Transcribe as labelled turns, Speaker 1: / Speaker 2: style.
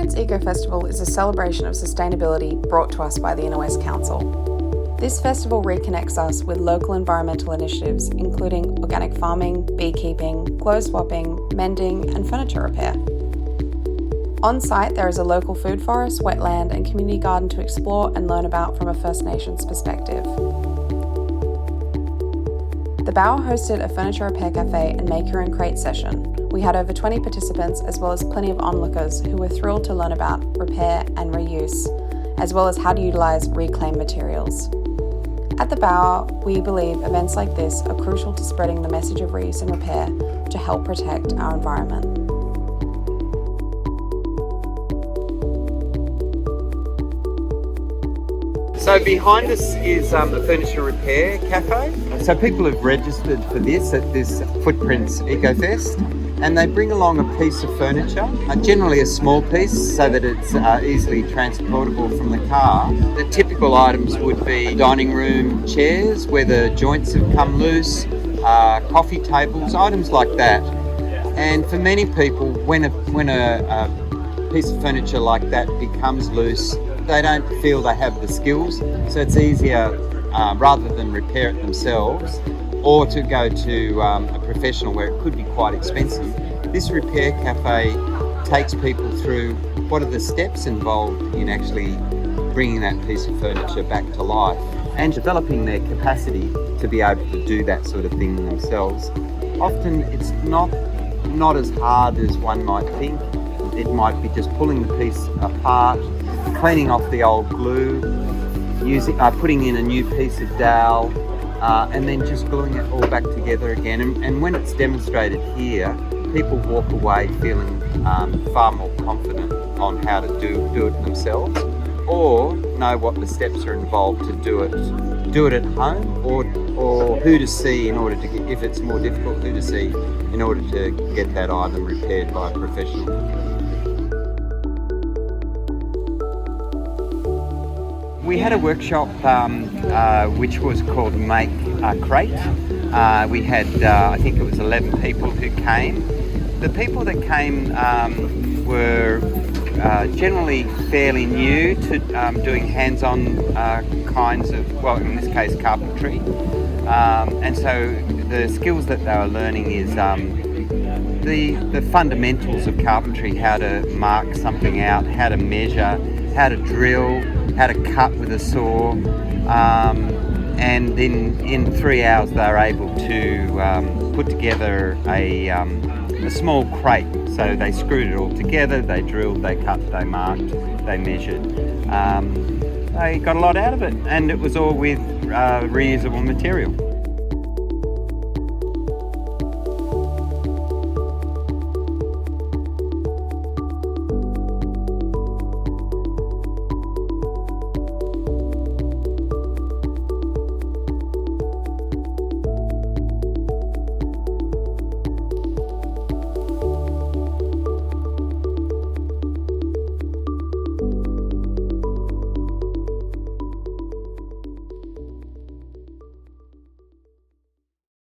Speaker 1: Footprints EcoFestival is a celebration of sustainability brought to us by the Inner West Council. This festival reconnects us with local environmental initiatives including organic farming, beekeeping, clothes swapping, mending and furniture repair. On site there is a local food forest, wetland and community garden to explore and learn about from a First Nations perspective. The Bower hosted a furniture repair cafe and make your own crate session. We had over 20 participants as well as plenty of onlookers who were thrilled to learn about repair and reuse, as well as how to utilise reclaimed materials. At the Bower, we believe events like this are crucial to spreading the message of reuse and repair to help protect our environment.
Speaker 2: So behind us is the Furniture Repair Cafe. So people have registered for this at this Footprints EcoFest, and they bring along a piece of furniture, generally a small piece so that it's easily transportable from the car. The typical items would be dining room chairs where the joints have come loose, coffee tables, items like that. And for many people, when a piece of furniture like that becomes loose, they don't feel they have the skills, so it's easier rather than repair it themselves or to go to a professional where it could be quite expensive. This repair cafe takes people through what are the steps involved in actually bringing that piece of furniture back to life and developing their capacity to be able to do that sort of thing themselves. Often it's not as hard as one might think. It might be just pulling the piece apart, cleaning off the old glue, putting in a new piece of dowel, and then just gluing it all back together again. And when it's demonstrated here, people walk away feeling far more confident on how to do it themselves, or know what the steps are involved to do it at home, or who to see in order to get, if it's more difficult, who to see in order to get that item repaired by a professional. We had a workshop which was called Make a Crate. We had, I think it was 11 people who came. The people that came were generally fairly new to doing hands-on kinds of, well, in this case, carpentry. And so the skills that they were learning is the fundamentals of carpentry, how to mark something out, how to measure, how to drill, how to cut with a saw, and then in 3 hours they were able to put together a small crate. So they screwed it all together, they drilled, they cut, they marked, they measured. They got a lot out of it, and it was all with reusable material.